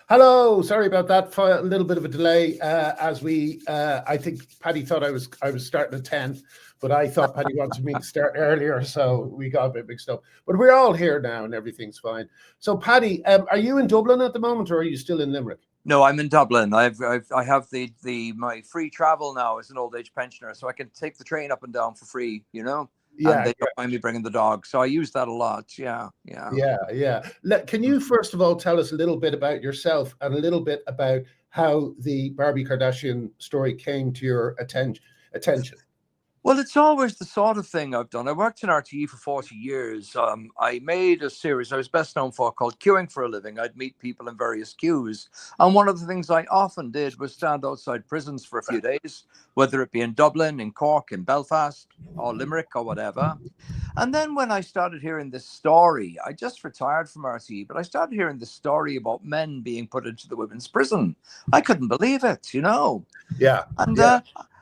Hello, sorry about that. For a little bit of a delay. I think Paddy thought I was starting at 10, but I thought Paddy wanted me to start earlier, so we got a bit mixed up. But we're all here now, and everything's fine. So, Paddy, are you in Dublin at the moment, or are you still in Limerick? No, I'm in Dublin. I have my free travel now as an old age pensioner, so I can take the train up and down for free. Yeah, And they don't mind me bringing the dog, so I use that a lot. Yeah. Can you first of all tell us a little bit about yourself and a little bit about how the Barbie Kardashian story came to your attention? Well, it's always the sort of thing I've done. I worked in RTE for 40 years. I made a series I was best known for called Queuing for a Living. I'd meet people in various queues. And one of the things I often did was stand outside prisons for a few days, whether it be in Dublin, in Cork, in Belfast, or Limerick, or whatever. And then when I started hearing this story, I just retired from RTE, but I started hearing this story about men being put into the women's prison. I couldn't believe it, Yeah. And yeah.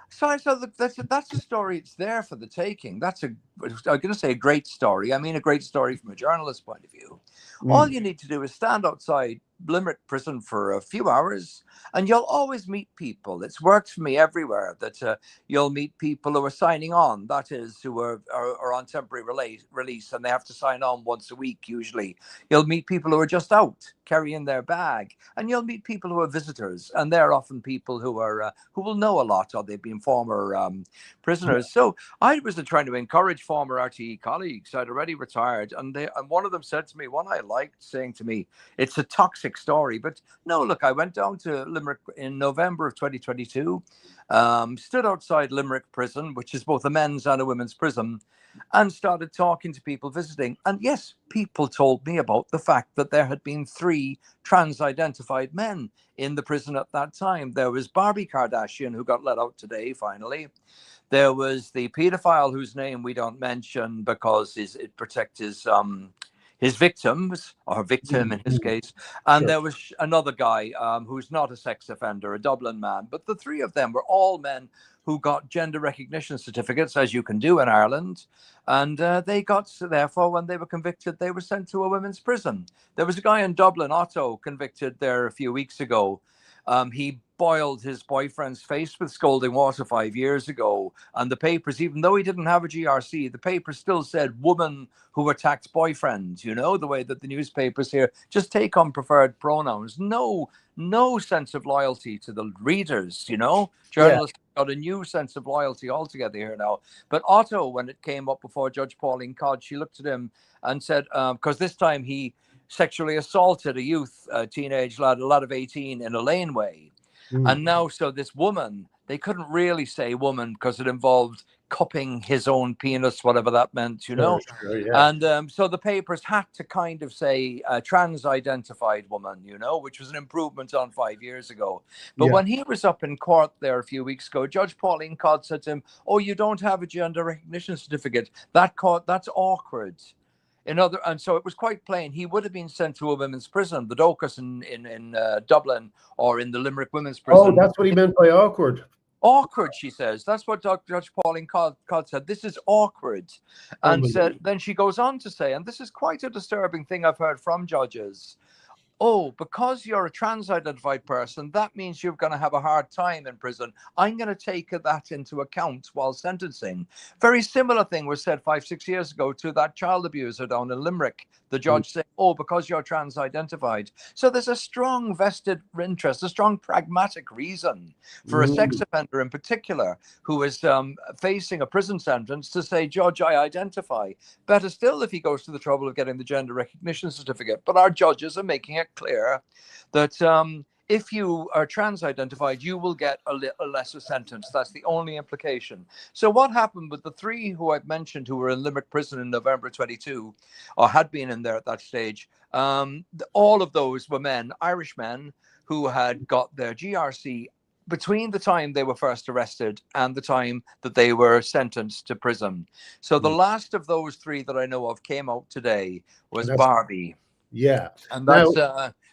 So that's a story. It's there for the taking. I'm going to say a great story. I mean, a great story from a journalist's point of view. All you need to do is stand outside Limerick Prison for a few hours, and you'll always meet people. It's worked for me everywhere that you'll meet people who are signing on. That is, who are on temporary release, and they have to sign on once a week usually. You'll meet people who are just out carrying their bag, and you'll meet people who are visitors, and they're often people who will know a lot, or they've been former prisoners. So I was trying to encourage former RTE colleagues. I'd already retired, and one of them said to me, one I liked, saying to me, "It's a toxic story." But no, look, I went down to Limerick in November of 2022, stood outside Limerick Prison, which is both a men's and a women's prison, and started talking to people visiting. And yes, people told me about the fact that there had been 3 trans-identified men in the prison at that time. There was Barbie Kardashian, who got let out today, finally. There was the paedophile whose name we don't mention because it protects his victims, or victim in his case. And Sure. there was another guy who's not a sex offender, a Dublin man. But the 3 of them were all men who got gender recognition certificates, as you can do in Ireland. And they got, therefore, when they were convicted, they were sent to a women's prison. There was a guy in Dublin, Otto, convicted there a few weeks ago. He boiled his boyfriend's face with scalding water 5 years ago. And the papers, even though he didn't have a GRC, the papers still said woman who attacked boyfriend, the way that the newspapers here just take on preferred pronouns. No sense of loyalty to the readers, Journalists got a new sense of loyalty altogether here now. But Otto, when it came up before Judge Pauline Codd, she looked at him and said, because this time he sexually assaulted a teenage lad, a lad of 18, in a laneway. And now, so this woman, they couldn't really say woman because it involved cupping his own penis, whatever that meant, Sure, yeah. And so the papers had to kind of say a trans-identified woman, which was an improvement on 5 years ago. But when he was up in court there a few weeks ago, Judge Pauline Codd said to him, "Oh, you don't have a gender recognition certificate. That's awkward." And so it was quite plain. He would have been sent to a women's prison, the Docus in Dublin, or in the Limerick women's prison. Oh, that's what he meant by awkward. Awkward, she says. That's what Judge Pauline Codd said. This is awkward. And then she goes on to say, and this is quite a disturbing thing I've heard from judges, "Oh, because you're a trans-identified person, that means you're going to have a hard time in prison. I'm going to take that into account while sentencing." Very similar thing was said 5-6 years ago to that child abuser down in Limerick. The judge said, "Oh, because you're trans-identified." So there's a strong vested interest, a strong pragmatic reason for a sex offender in particular who is facing a prison sentence to say, "Judge, I identify." Better still if he goes to the trouble of getting the gender recognition certificate. But our judges are making it clear that if you are trans-identified, you will get a lesser sentence. That's the only implication. So what happened with the 3 who I've mentioned who were in Limerick Prison in November 22, or had been in there at that stage, all of those were men, Irish men, who had got their GRC between the time they were first arrested and the time that they were sentenced to prison. So the last of those 3 that I know of came out today was Barbie. Yeah. And that's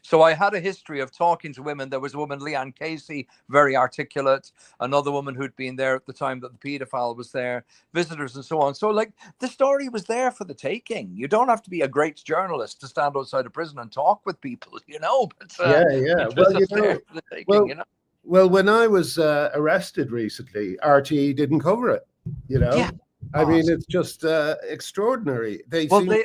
So I had a history of talking to women. There was a woman, Leanne Casey, very articulate. Another woman who'd been there at the time that the paedophile was there, visitors and so on. So like the story was there for the taking. You don't have to be a great journalist to stand outside a prison and talk with people, you know. But, yeah. it Well, was you there know, for the taking, well, you know. well, when I was arrested recently, RTE didn't cover it. You know, Yeah. I mean, it's just extraordinary. They Well, seem.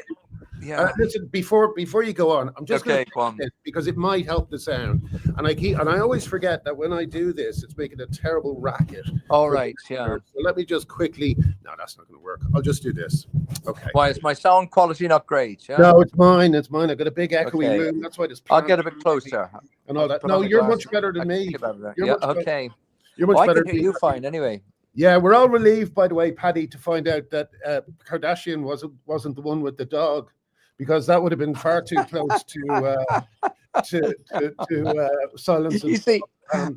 yeah. Listen, before you go on, I'm just going Okay, go on. to because it might help the sound, and I always forget that when I do this, it's making a terrible racket. All right, yeah. So let me just quickly. No, that's not going to work. I'll just do this. Okay. Why is my sound quality not great? Yeah. No, it's mine. It's mine. I've got a big echoey Okay. room. That's why this. I'll get a bit closer. And all that. Put No, on the you're glasses. much better than me. Yeah. Okay. You're much I better. can hear you fine anyway. Yeah, we're all relieved, by the way, Paddy, to find out that Kardashian wasn't the one with the dog, because that would have been far too close to silence. You see,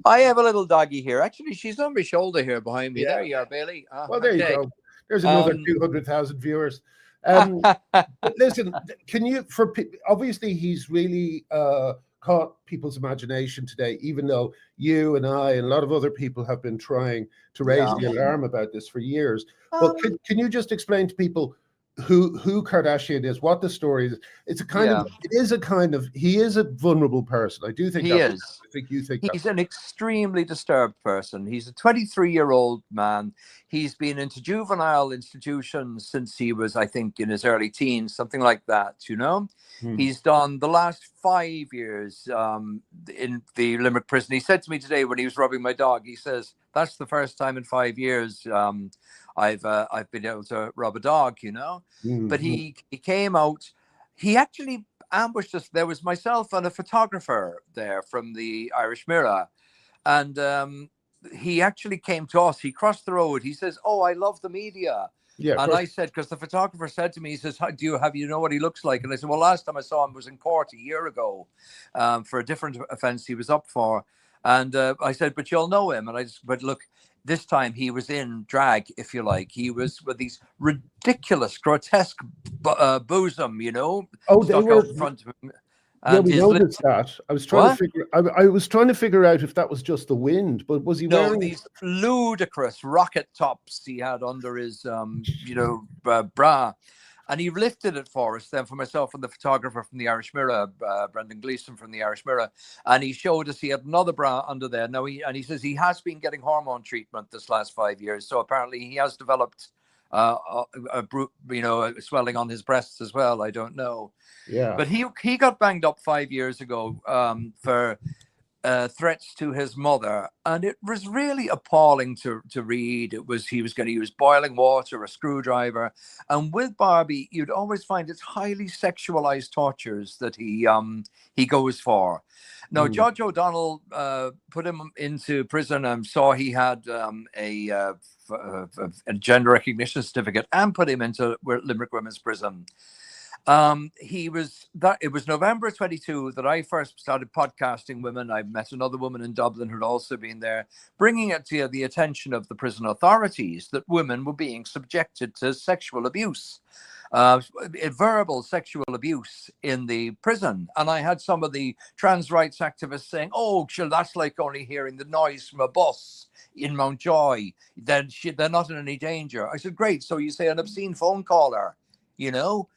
I have a little doggy here. Actually, she's on my shoulder here behind me. Yeah. There you are, Bailey. Well, there you go. There's another 200,000 viewers. But listen, can you? Obviously, he's really caught people's imagination today, even though you and I and a lot of other people have been trying to raise the alarm about this for years. But can you just explain to people who Kardashian is, what the story is? It's a kind of, it is a kind of, he is a vulnerable person. I do think he is. I think you think he's an extremely disturbed person. He's a 23-year-old man. He's been into juvenile institutions since he was, I think, in his early teens, something like that, you know. He's done the last 5 years in the Limerick prison. He said to me today when he was rubbing my dog, he says, that's the first time in 5 years I've been able to rub a dog, you know. But he came out. He actually ambushed us. There was myself and a photographer there from the Irish Mirror, and he actually came to us. He crossed the road. He says, "Oh, I love the media." Yeah, and I said, because the photographer said to me, he says, "Do you know what he looks like?" And I said, "Well, last time I saw him was in court a year ago for a different offence he was up for." And I said, "But you'll know him." And but look, this time he was in drag, if you like. He was with these ridiculous, grotesque bosom, you know. Oh, they were in front of him. Yeah, we noticed that. I was trying to figure. I was trying to figure out if that was just the wind, but was he wearing these ludicrous rocket tops he had under his, bra, and he lifted it for us then, for myself and the photographer from the Irish Mirror, Brendan Gleeson from the Irish Mirror, and he showed us he had another bra under there. Now he says he has been getting hormone treatment this last 5 years, so apparently he has developed swelling on his breasts as well. I don't know. Yeah. But he got banged up 5 years ago for threats to his mother, and it was really appalling to read. He was going to use boiling water, a screwdriver, and with Barbie, you'd always find it's highly sexualized tortures that he goes for. Now, Judge O'Donnell put him into prison and saw he had a gender recognition certificate and put him into Limerick Women's Prison. It was November 22 that I first started podcasting women. I met another woman in Dublin who'd also been there, bringing it to the attention of the prison authorities that women were being subjected to sexual abuse, verbal sexual abuse in the prison. And I had some of the trans rights activists saying, "Oh, sure, that's like only hearing the noise from a bus in Mountjoy. Then they're not in any danger." I said, "Great. So you say an obscene phone caller, you know?"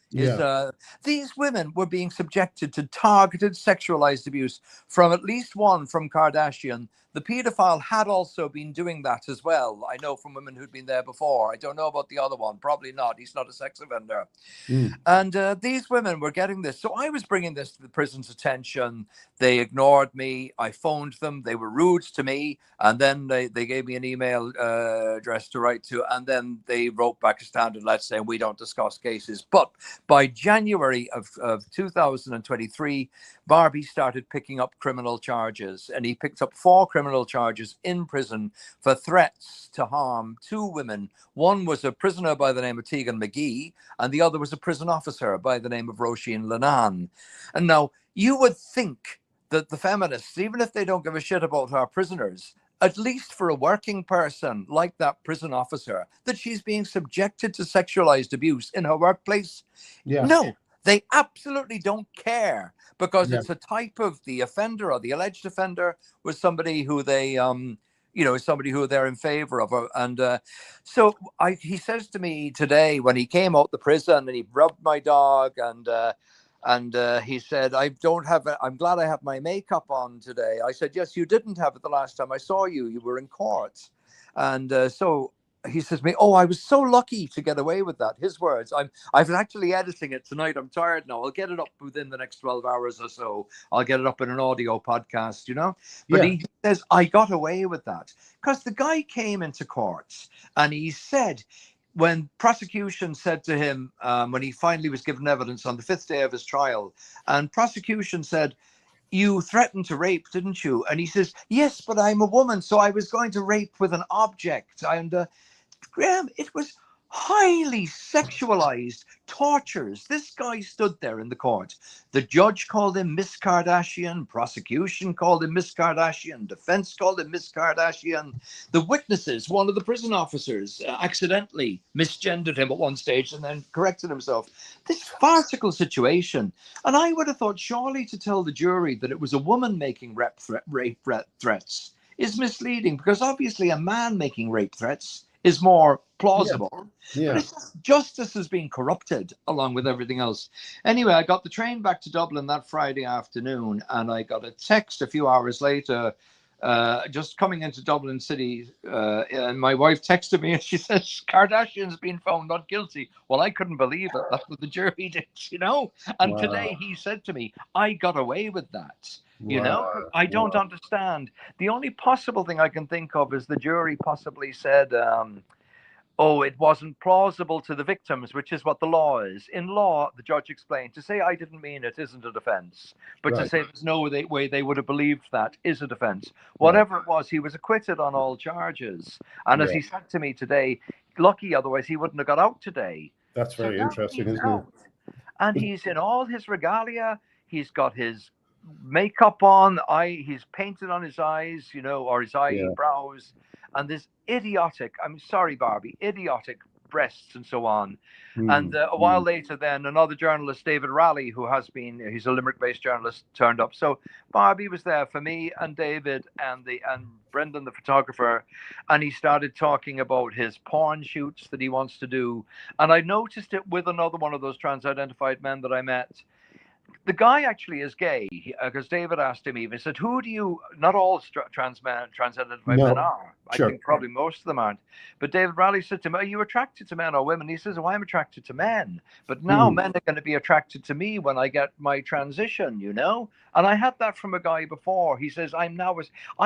These women were being subjected to targeted sexualized abuse from at least one from Kardashian. The paedophile had also been doing that as well. I know from women who'd been there before. I don't know about the other one. Probably not. He's not a sex offender. And these women were getting this. So I was bringing this to the prison's attention. They ignored me. I phoned them. They were rude to me. And then they gave me an email address to write to. And then they wrote back a standard letter saying, "We don't discuss cases." But by January of 2023, Barbie started picking up criminal charges. And he picked up 4 criminal charges in prison for threats to harm 2 women. One was a prisoner by the name of Tegan McGee, and the other was a prison officer by the name of Roisin Lenan. And now you would think that the feminists, even if they don't give a shit about our prisoners, at least for a working person like that prison officer, that she's being subjected to sexualized abuse in her workplace. No, They absolutely don't care, because Yeah. it's a type of the offender, or the alleged offender was somebody who they, somebody who they're in favor of. And so he says to me today, when he came out the prison and he rubbed my dog, and he said, I'm glad I have my makeup on today. I said, yes, you didn't have it the last time I saw you. You were in court. And so he says to me, oh, I was so lucky to get away with that. His words. I've actually editing it tonight. I'm tired now. I'll get it up within the next 12 hours or so. I'll get it up in an audio podcast, But he says, I got away with that because the guy came into court and he said, when prosecution said to him, when he finally was given evidence on the 5th day of his trial, and prosecution said, you threatened to rape, didn't you? And he says, yes, but I'm a woman, so I was going to rape with an object. And Graham, it was highly sexualized tortures. This guy stood there in the court. The judge called him Miss Kardashian. Prosecution called him Miss Kardashian. Defense called him Miss Kardashian. The witnesses, one of the prison officers, accidentally misgendered him at one stage and then corrected himself. This farcical situation. And I would have thought, surely to tell the jury that it was a woman making rape threats is misleading, because obviously a man making rape threats is more plausible. Yeah. But it's just, justice has been corrupted along with everything else. Anyway, I got the train back to Dublin that Friday afternoon, and I got a text a few hours later, just coming into Dublin City, and my wife texted me and she says, Kardashian's been found not guilty. Well, I couldn't believe it. That's what the jury did, And today he said to me, I got away with that. I don't understand. The only possible thing I can think of is the jury possibly said, it wasn't plausible to the victims, which is what the law is. In law, the judge explained, to say I didn't mean it isn't a defense, but to say there's no way they would have believed that is a defense. Whatever it was, he was acquitted on all charges. And as he said to me today, lucky, otherwise he wouldn't have got out today. That's very interesting, isn't it? And he's in all his regalia. He's got his makeup on, he's painted on his eyes, or his eyebrows, and this idiotic, I'm sorry, Barbie, idiotic breasts and so on. And a while later, then another journalist, David Raleigh, he's a Limerick-based journalist, turned up. So Barbie was there for me and David and Brendan, the photographer, and he started talking about his porn shoots that he wants to do. And I noticed it with another one of those trans-identified men that I met. The guy actually is gay, because David asked him even, he said, who do you, not all trans-identified men are. I think probably most of them aren't. But David Raleigh said to him, are you attracted to men or women? He says, I'm attracted to men. But now men are going to be attracted to me when I get my transition, And I had that from a guy before. He says, I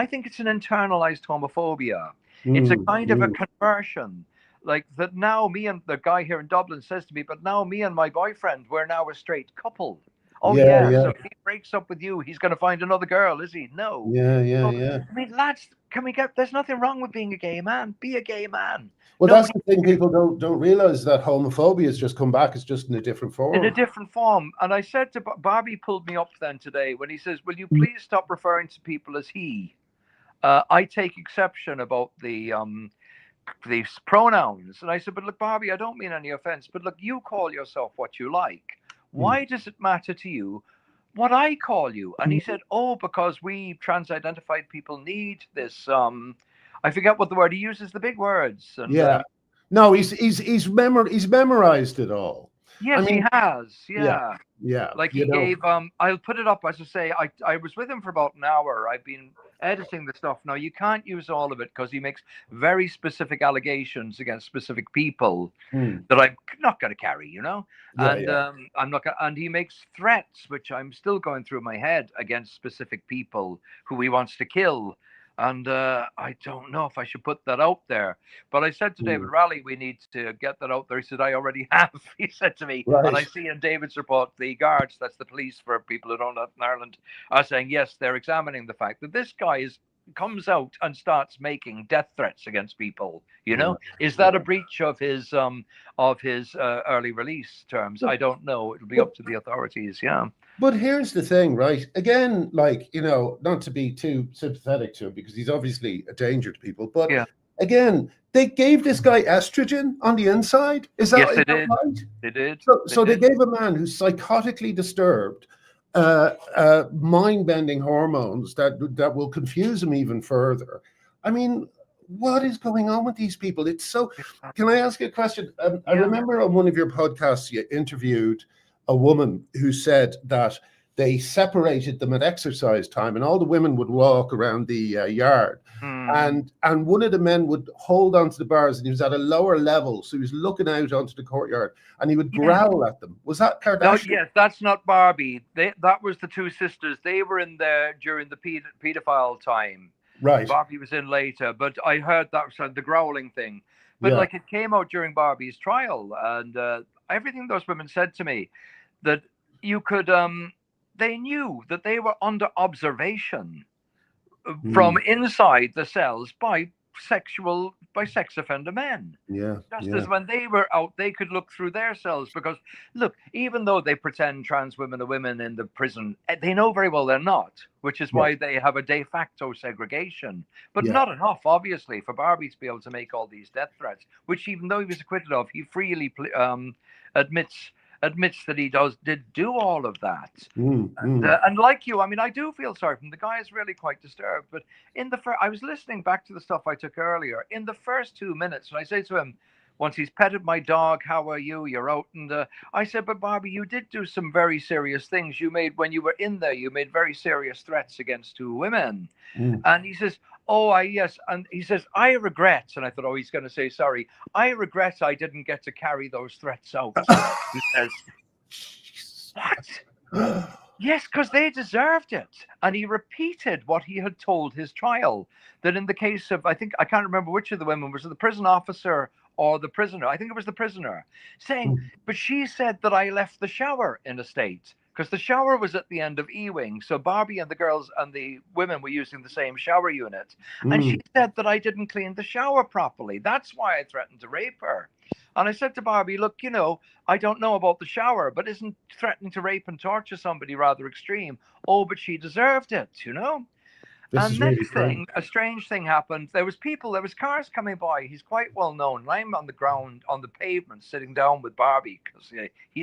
think it's an internalized homophobia. It's a kind of a conversion. Like that now me and the guy here in Dublin says to me, but now me and my boyfriend, we're now a straight couple. So if he breaks up with you, he's going to find another girl, is he? No. I mean, lads, there's nothing wrong with being a gay man. Be a gay man. Well, that's the thing, people don't realize that homophobia has just come back. It's just in a different form. In a different form. And I said to Barbie, pulled me up then today when he says, will you please stop referring to people as he? I take exception about these pronouns. And I said, but look, Barbie, I don't mean any offense, but look, you call yourself what you like. Why does it matter to you what I call you? And he said, because we trans-identified people need this. I forget what the word he uses, the big words. And, no, he's memorized it all. Yes, he has. Yeah. Like he gave. I'll put it up. As I say, I was with him for about an hour. I've been editing the stuff. Now you can't use all of it because he makes very specific allegations against specific people that I'm not going to carry, I'm not gonna, and he makes threats which I'm still going through my head against specific people who he wants to kill. And I don't know if I should put that out there. But I said to David Raleigh, we need to get that out there. He said, I already have. He said to me, and I see in David's report, the guards, that's the police for people who don't know in Ireland, are saying, yes, they're examining the fact that this guy comes out and starts making death threats against people. Is that a breach of his early release terms? I don't know. It'll be up to the authorities. But here's the thing, right? Again, not to be too sympathetic to him because he's obviously a danger to people, but again, they gave this guy estrogen on the inside. Is that, Yes, is they that did. right? They did. So they gave a man who's psychotically disturbed mind-bending hormones that will confuse him even further. I mean, what is going on with these people? It's so. Can I ask you a question? I remember on one of your podcasts you interviewed a woman who said that they separated them at exercise time, and all the women would walk around the yard, and one of the men would hold onto the bars, and he was at a lower level, so he was looking out onto the courtyard, and he would growl at them. Was that Kardashian? No, yes, that's not Barbie. That was the two sisters. They were in there during the pedophile time. Right. Barbie was in later, but I heard that was the growling thing. But like it came out during Barbie's trial, and everything those women said to me, that you could, they knew that they were under observation from inside the cells by sex offender men. Just as when they were out, they could look through their cells, because look, even though they pretend trans women are women in the prison, they know very well they're not, which is why they have a de facto segregation. But not enough, obviously, for Barbie to be able to make all these death threats, which, even though he was acquitted of, he freely admits that he did do all of that. And like you, I mean, I do feel sorry for him. The guy is really quite disturbed. But I was listening back to the stuff I took earlier. In the first 2 minutes, and I say to him, once he's petted my dog, how are you? You're out. And I said, but Barbie, you did do some very serious things. When you were in there, you made very serious threats against 2 women. And he says, oh, yes. And he says, I regret. And I thought, oh, he's going to say sorry. I regret I didn't get to carry those threats out. He says, what? Yes, because they deserved it. And he repeated what he had told his trial, that in the case of, I can't remember which of the women, was it the prison officer or the prisoner? I think it was the prisoner, saying, but she said that I left the shower in a state, because the shower was at the end of E-wing. So Barbie and the girls and the women were using the same shower unit. And she said that I didn't clean the shower properly. That's why I threatened to rape her. And I said to Barbie, look, I don't know about the shower, but isn't threatening to rape and torture somebody rather extreme? Oh, but she deserved it, And next thing, a strange thing happened. There was cars coming by. He's quite well known. I'm on the ground, on the pavement, sitting down with Barbie, because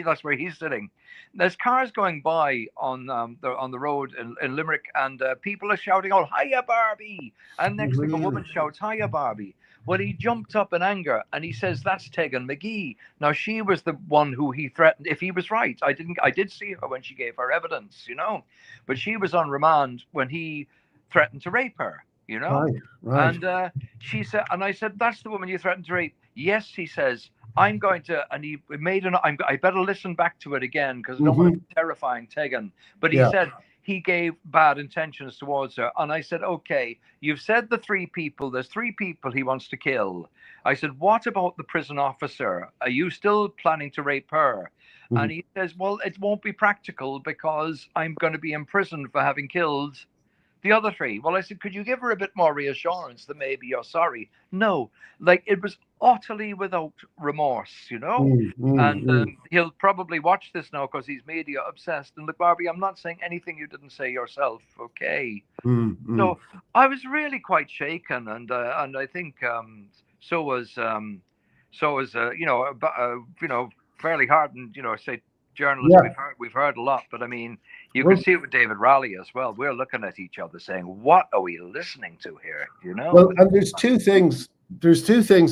that's where he's sitting. There's cars going by on the road in Limerick, and people are shouting out, hiya, Barbie. And next thing, a woman shouts, hiya, Barbie. Well, he jumped up in anger, and he says, that's Tegan McGee. Now, she was the one who he threatened, if he was right. I did see her when she gave her evidence, but she was on remand when he threatened to rape her, Right. And she said, and I said, that's the woman you threatened to rape. Yes, he says, I'm going to, and he made I better listen back to it again, because I don't want to be terrifying Tegan. But he said he gave bad intentions towards her. And I said, okay, you've said there's 3 people he wants to kill. I said, what about the prison officer? Are you still planning to rape her? And he says, well, it won't be practical, because I'm going to be imprisoned for having killed the other 3. Well, I said, could you give her a bit more reassurance that maybe you're sorry? No, it was utterly without remorse, And he'll probably watch this now, because he's media obsessed. And look, Barbie, I'm not saying anything you didn't say yourself, okay? So I was really quite shaken, and I think so was fairly hardened, say, journalists. We've heard a lot, but I mean, you can see it with David Raleigh as well. We're looking at each other saying, what are we listening to here? Well, and there's two things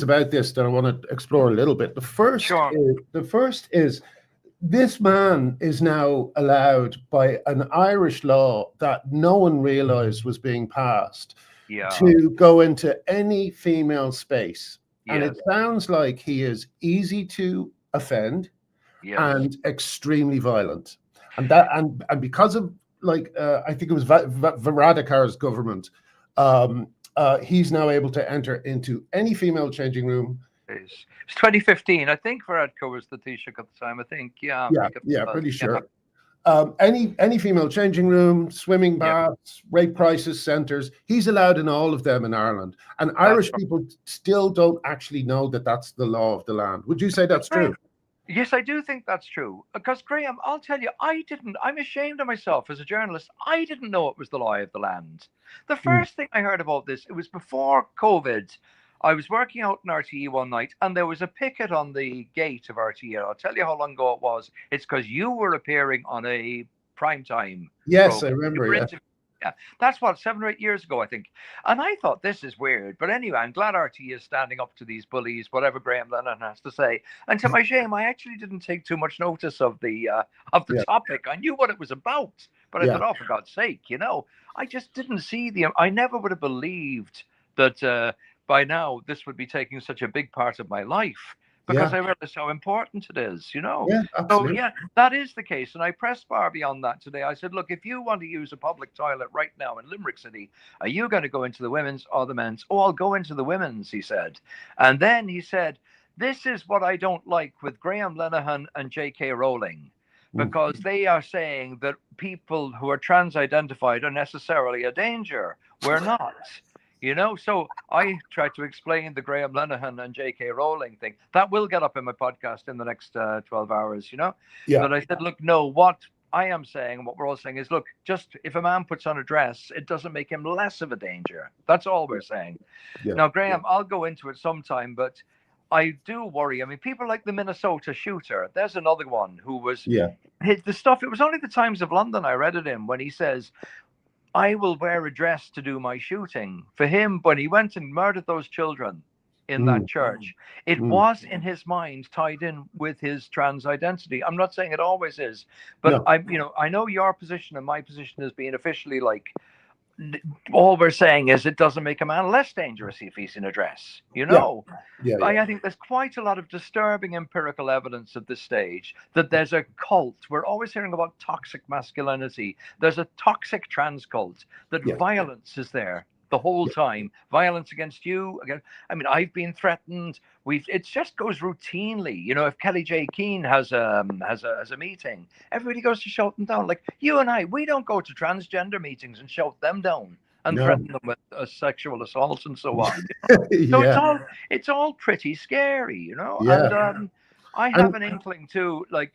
about this that I want to explore a little bit. The first is this man is now allowed by an Irish law that no one realized was being passed to go into any female space. And it sounds like he is easy to offend and extremely violent. And because of I think it was Varadakar's government, he's now able to enter into any female changing room. It's 2015, I think. Varadkar was the Taoiseach at the time. I think, pretty sure. Any female changing room, swimming baths, rape crisis centres, he's allowed in all of them in Ireland. And Irish people still don't actually know that that's the law of the land. Would you say that's true? Yes, I do think that's true. Because, Graham, I'll tell you, I'm ashamed of myself as a journalist. I didn't know it was the law of the land. The first thing I heard about this, it was before COVID. I was working out in RTE one night, and there was a picket on the gate of RTE. I'll tell you how long ago it was. It's because you were appearing on a primetime Yes, program. I remember. Yeah. Yeah, that's what, 7 or 8 years ago, I think. And I thought, this is weird. But anyway, I'm glad RTE is standing up to these bullies, whatever Graham Lennon has to say. And to my shame, I actually didn't take too much notice of the topic. I knew what it was about, but I thought, oh, for God's sake, I just didn't see I never would have believed that by now this would be taking such a big part of my life. Because I realized how important it is, Yeah, absolutely. So, yeah, that is the case. And I pressed Barbie on that today. I said, look, if you want to use a public toilet right now in Limerick City, are you going to go into the women's or the men's? Oh, I'll go into the women's, he said. And then he said, this is what I don't like with Graham Linehan and J.K. Rowling, because they are saying that people who are trans-identified are necessarily a danger. We're not. So I tried to explain the Graham Linehan and J.K. Rowling thing. That will get up in my podcast in the next 12 hours, Yeah. But I said, look, no, what I am saying, what we're all saying is, look, just if a man puts on a dress, it doesn't make him less of a danger. That's all we're saying. Yeah. Now, Graham, I'll go into it sometime, but I do worry. I mean, people like the Minnesota shooter, there's another one who was, the stuff, it was only the Times of London I read it in when he says, I will wear a dress to do my shooting. For him, when he went and murdered those children in that church, it was in his mind tied in with his trans identity. I'm not saying it always is, but I know your position and my position has been officially like, all we're saying is it doesn't make a man less dangerous if he's in a dress, I think there's quite a lot of disturbing empirical evidence at this stage that there's a cult. We're always hearing about toxic masculinity. There's a toxic trans cult, that violence is there the whole time. Violence against you. Again, I mean, I've been threatened. It just goes routinely. If Kelly J. Keane has a meeting, everybody goes to shout them down. Like you and I, we don't go to transgender meetings and shout them down and threaten them with sexual assault and so on. So it's all pretty scary, And I have an inkling too, like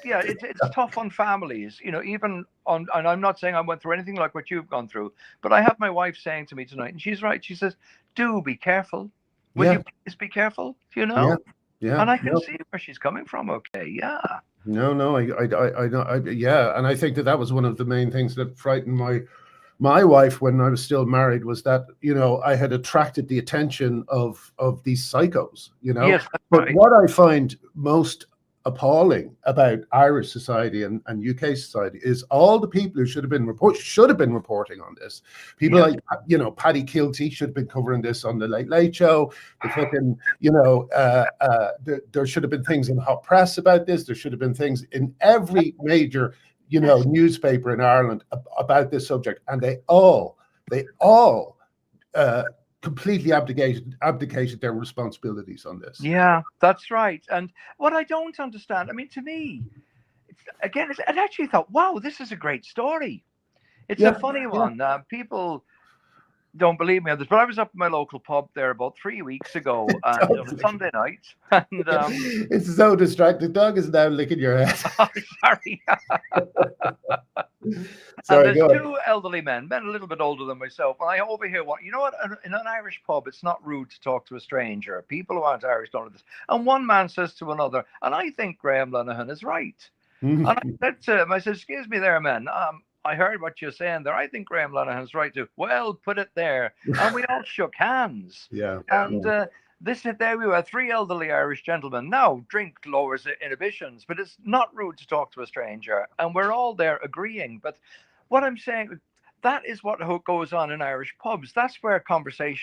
it's tough on families, even on, and I'm not saying I went through anything like what you've gone through, but I have my wife saying to me tonight, and she's right. She says, do be careful. Will you please be careful? And I can see where she's coming from. Okay. Yeah. No, I know. And I think that was one of the main things that frightened my wife when I was still married, was that, I had attracted the attention of these psychos, Yes, but what I find most appalling about Irish society and UK society is all the people who should have been reporting on this. People like, Paddy Kilty should have been covering this on the Late Late Show. The fucking, there should have been things in hot press about this. There should have been things in every major, newspaper in Ireland about this subject, and they all completely abdicated their responsibilities on this. Yeah, that's right. And what I don't understand, I mean, to me, I actually thought, wow, this is a great story. It's a funny one. People don't believe me on this, but I was up in my local pub there about 3 weeks ago, and it was Sunday night. And it's so distracting. The dog is now licking your head. Oh, sorry. Sorry, and there's two elderly men a little bit older than myself, and I overhear what, in an Irish pub, it's not rude to talk to a stranger. People who aren't Irish don't do this. And one man says to another, and I think Graham Linehan is right. And I said to him, excuse me there, man. I heard what you're saying there. I think Graham Linehan's right too. Well, put it there. And we all shook hands. And there we were, three elderly Irish gentlemen. Now, drink lowers inhibitions, but it's not rude to talk to a stranger. And we're all there agreeing. But what I'm saying, that is what goes on in Irish pubs. That's where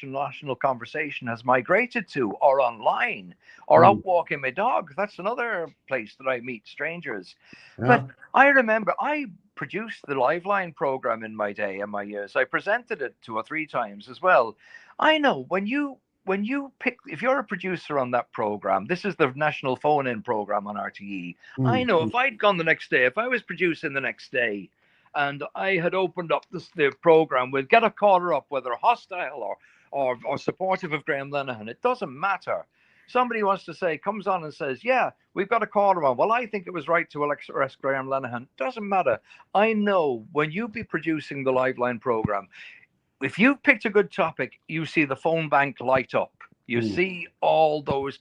national conversation has migrated to, or online, or out walking my dog. That's another place that I meet strangers. But I remember I produced the Liveline program in my day and my years. I presented it 2 or 3 times as well. I know when you if you're a producer on that program, this is the national phone-in program on RTE. I know if I'd gone the next day, if I was producing the next day, and I had opened up the program with get a caller up, whether hostile or supportive of Graham Linehan, it doesn't matter. Somebody comes on and says, yeah, we've got a caller on. Well, I think it was right to arrest Graham Linehan. Doesn't matter. I know when you be producing the Liveline program, if you've picked a good topic, you see the phone bank light up. You see all those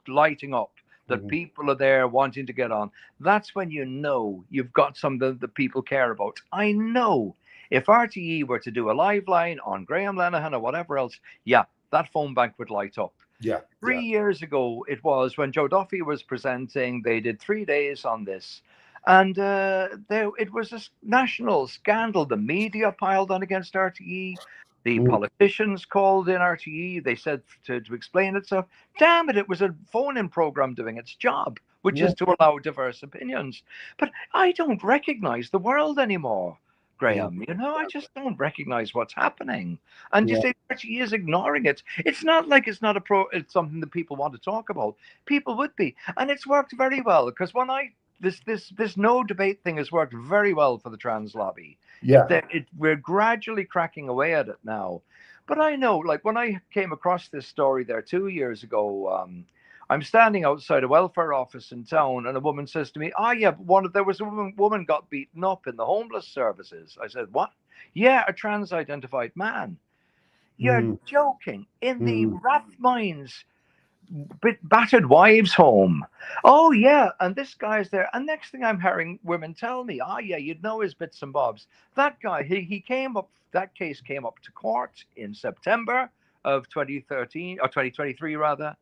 lighting up, that people are there wanting to get on. That's when you know you've got something that people care about. I know if RTE were to do a live line on Graham Lenihan or whatever else, yeah, that phone bank would light up. Yeah. 3 years ago, it was when Joe Duffy was presenting. They did 3 days on this. And it was a national scandal. The media piled on against RTE. The politicians called in RTE. They said to explain it. So, damn it, it was a phone-in program doing its job, which is to allow diverse opinions. But I don't recognize the world anymore, Graham. You know, I just don't recognize what's happening. And you say RTE is ignoring it. It's not like it's not it's something that people want to talk about. People would be. And it's worked very well, because when this no debate thing has worked very well for the trans lobby. Yeah. We're gradually cracking away at it now. But I know, like, when I came across this story there 2 years ago, I'm standing outside a welfare office in town, and a woman says to me, there was a woman got beaten up in the homeless services. I said, what? Yeah, a trans-identified man. You're joking. In the Rathmines battered wives home. Oh yeah, and this guy's there. And next thing I'm hearing women tell me, you'd know his bits and bobs. That guy, he came up. That case came up to court in September of 2013 or 2023 rather,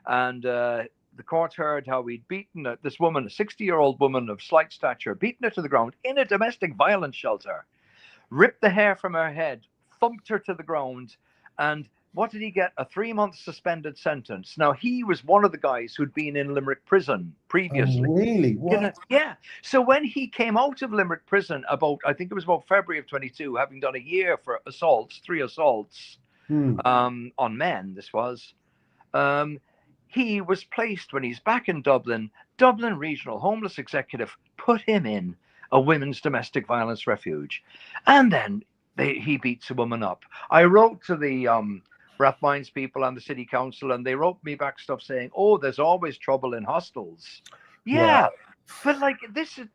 and the court heard how he'd beaten this woman, a 60-year-old woman of slight stature, beaten her to the ground in a domestic violence shelter, ripped the hair from her head, thumped her to the ground, and what did he get? A 3-month suspended sentence. Now, he was one of the guys who'd been in Limerick Prison previously. Oh, really? What? Yeah. So when he came out of Limerick Prison I think it was about February of 22, having done a year for assaults, 3 assaults on men, this was, he was placed, when he's back in Dublin Regional Homeless Executive put him in a women's domestic violence refuge. And then he beats a woman up. I wrote to the Rathmines people and the city council, and they wrote me back stuff saying, oh, there's always trouble in hostels. Yeah. But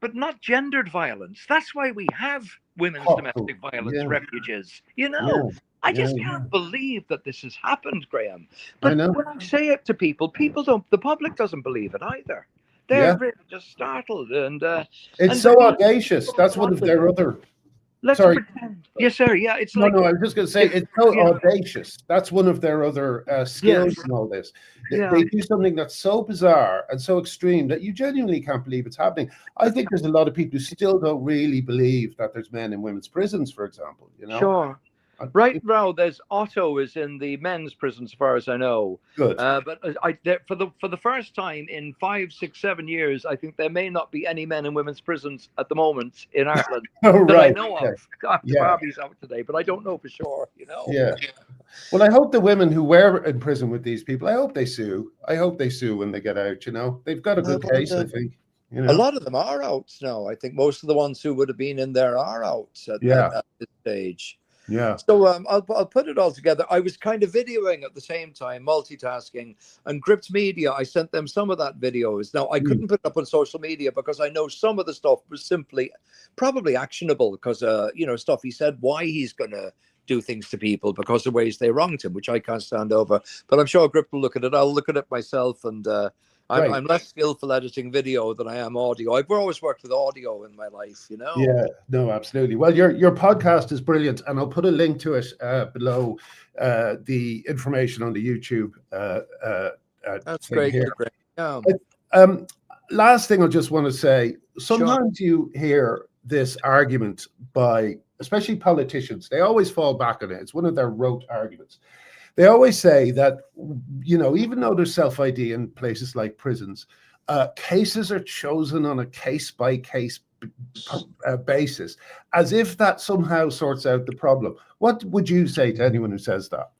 but not gendered violence. That's why we have women's domestic violence refuges. You know, I just can't believe that this has happened, Graham. But when I say it to people, the public doesn't believe it either. They're really just startled. And it's so audacious. That's one of their other. Let's pretend. Yes, sir. Yeah, it's no, I was just going to say it's so audacious. That's one of their other skills in all this. They do something that's so bizarre and so extreme that you genuinely can't believe it's happening. I think there's a lot of people who still don't really believe that there's men in women's prisons, for example. You know, sure. Right now, there's Otto is in the men's prison, as far as I know. Good. But for the first time in 5, 6, 7 years, I think there may not be any men in women's prisons at the moment in Ireland that I know of. Barbie's out today, but I don't know for sure. You know. Yeah. Well, I hope the women who were in prison with these people, I hope they sue. I hope they sue when they get out. You know, they've got a good case, I think. You know? A lot of them are out now. I think most of the ones who would have been in there are out at this stage. Yeah. So I'll put it all together. I was kind of videoing at the same time, multitasking, and Gript Media, I sent them some of that videos. Now, I couldn't put it up on social media because I know some of the stuff was simply probably actionable because, stuff he said, why he's going to do things to people because of ways they wronged him, which I can't stand over. But I'm sure Gript will look at it. I'll look at it myself, and I'm less skillful editing video than I am audio. I've always worked with audio in my life, you know. Yeah, no, absolutely. Well, your podcast is brilliant, and I'll put a link to it below the information on the YouTube. That's great. Great. Yeah. Last thing I just want to say, sometimes you hear this argument by, especially politicians, they always fall back on it. It's one of their rote arguments. They always say that, even though there's self-ID in places like prisons, cases are chosen on a case-by-case basis, as if that somehow sorts out the problem. What would you say to anyone who says that?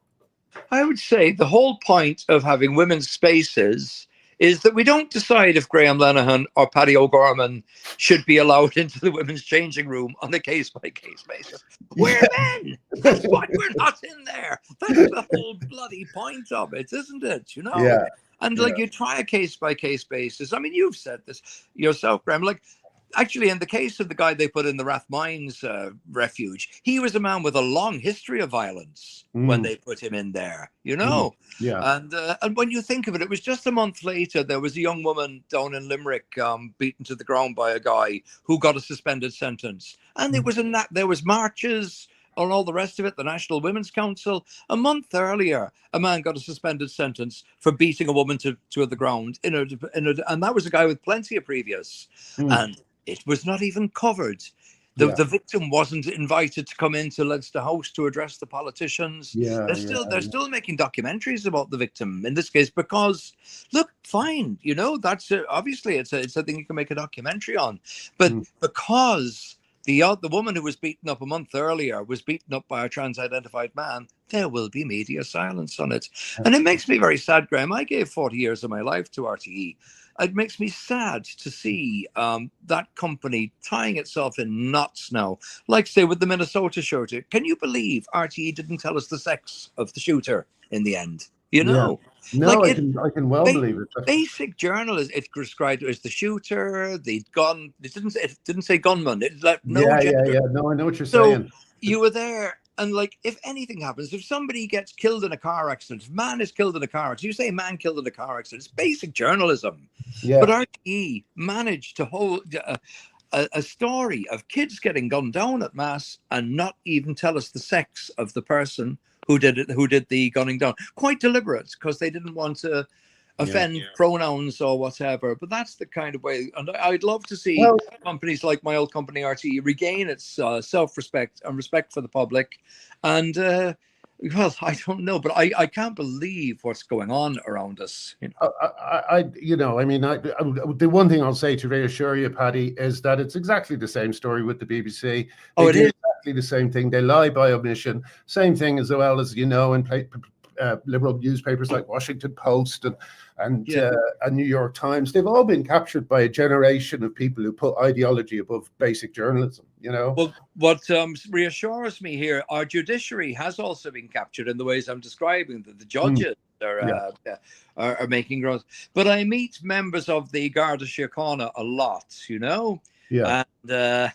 I would say the whole point of having women's spaces is that we don't decide if Graham Lenihan or Paddy O'Gorman should be allowed into the women's changing room on a case-by-case basis. We're men. That's why we're not in there. That's the whole bloody point of it, isn't it? You know? Yeah. And you try a case-by-case basis. I mean, you've said this yourself, Graham. Like, Actually, in the case of the guy they put in the Rathmines refuge, he was a man with a long history of violence when they put him in there, you know. Yeah. And when you think of it, it was just a month later, there was a young woman down in Limerick beaten to the ground by a guy who got a suspended sentence. And there was marches and all the rest of it, the National Women's Council. A month earlier, a man got a suspended sentence for beating a woman to the ground. And that was a guy with plenty of previous. And it was not even covered. The victim wasn't invited to come into Leinster House to address the politicians. They're still making documentaries about the victim in this case because, look, fine, you know, that's obviously it's a thing you can make a documentary on, but because the woman who was beaten up a month earlier was beaten up by a trans-identified man, there will be media silence on it, and it makes me very sad, Graham. I gave 40 years of my life to RTE. It makes me sad to see that company tying itself in knots now. Like, say, with the Minnesota shooter. Can you believe RTE didn't tell us the sex of the shooter in the end? You know? Yeah. No, like I can well believe it. Basic journalism, it described it as the shooter, the gun. It didn't say gunman. It like no gender. Yeah. No, I know what you're saying. You were there. And like, if anything happens, if somebody gets killed in a car accident, if man is killed in a car accident, you say man killed in a car accident, it's basic journalism. Yeah. But RTE managed to hold a story of kids getting gunned down at mass and not even tell us the sex of the person who did the gunning down. Quite deliberate, because they didn't want to offend pronouns or whatever. But that's the kind of way. And I'd love to see companies like my old company RTE regain its self-respect and respect for the public. And well, I don't know, but I can't believe what's going on around us. You know? The one thing I'll say to reassure you, Paddy, is that it's exactly the same story with the BBC. It is exactly the same thing. They lie by omission. Same thing as well as, you know, in liberal newspapers like Washington Post and New York Times. They've all been captured by a generation of people who put ideology above basic journalism, you know. Well, what reassures me here, our judiciary has also been captured in the ways I'm describing, that the judges are making growth. But I meet members of the Garda Síochána a lot, you know. Yeah. And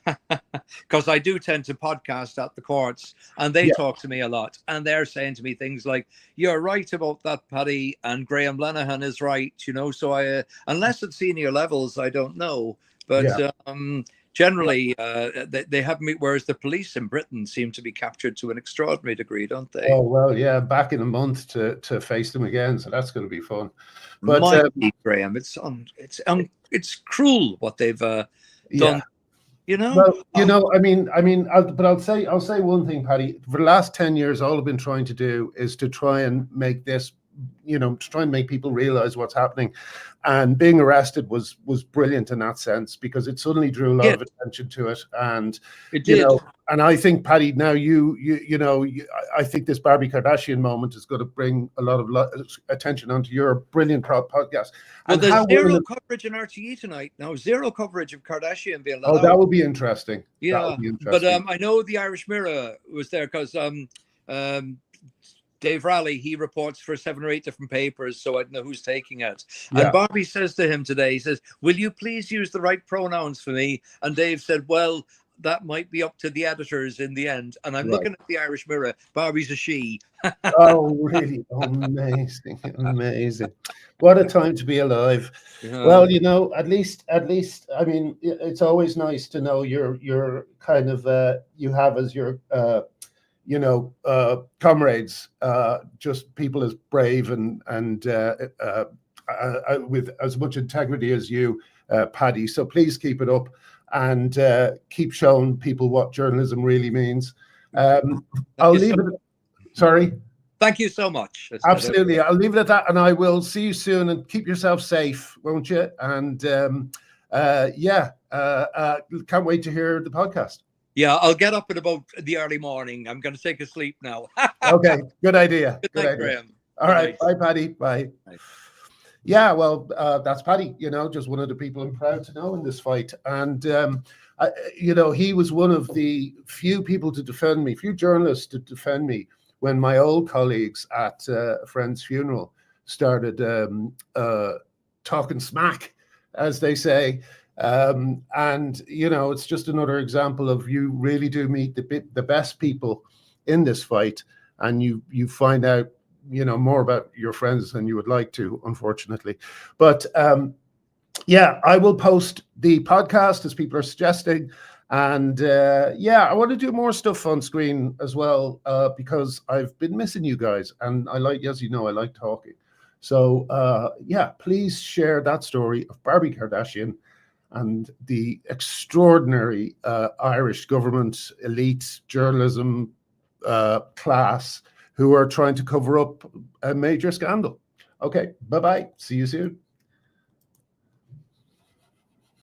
because I do tend to podcast at the courts, and they talk to me a lot, and they're saying to me things like, "You're right about that, Paddy, and Graham Lenihan is right," you know. So I, unless at senior levels, I don't know, but generally, they have me. Whereas the police in Britain seem to be captured to an extraordinary degree, don't they? Oh well, yeah, back in a month to face them again, so that's going to be fun. But Graham, it's cruel what they've done. You know. Well, you know, I'll say one thing, Paddy. For the last 10 years, all I've been trying to do is to try and make this, you know, to try and make people realize what's happening. And being arrested was brilliant in that sense, because it suddenly drew a lot of attention to it. And it did. You know, and I think, Paddy, now I think this Barbie Kardashian moment is going to bring a lot of attention onto your brilliant podcast. Well, there's zero coverage in RTE tonight now. Zero coverage of Kardashian being let out. That would be interesting. Yeah, but I know the Irish Mirror was there because Dave Raleigh, he reports for 7 or 8 different papers, so I don't know who's taking it. Yeah. And Barbie says to him today, he says, "Will you please use the right pronouns for me?" And Dave said, "Well, that might be up to the editors in the end." And I'm looking at the Irish Mirror. Barbie's a she. Oh, really? Amazing. Amazing. What a time to be alive. Yeah. Well, you know, at least, I mean, it's always nice to know you're kind of, you have as your, comrades, just people as brave and with as much integrity as you, Paddy. So please keep it up and keep showing people what journalism really means. I'll leave it. Sorry. Thank you so much. Absolutely. I'll leave it at that, and I will see you soon. And keep yourself safe, won't you? And can't wait to hear the podcast. Yeah, I'll get up at about the early morning. I'm going to take a sleep now. Okay, good idea. Good night, Graham. All right, bye, Paddy. Bye. Bye. Yeah, well, that's Paddy. You know, just one of the people I'm proud to know in this fight. And he was one of the few people to defend me, few journalists to defend me when my old colleagues at a friend's funeral started talking smack, as they say. And you know, it's just another example of you really do meet the best people in this fight, and you find out, you know, more about your friends than you would like to, unfortunately. But yeah, I will post the podcast as people are suggesting. And yeah, I want to do more stuff on screen as well, because I've been missing you guys, and I like, as you know, I like talking. So yeah, please share that story of Barbie Kardashian and the extraordinary Irish government, elite, journalism class who are trying to cover up a major scandal. Okay, bye-bye. See you soon.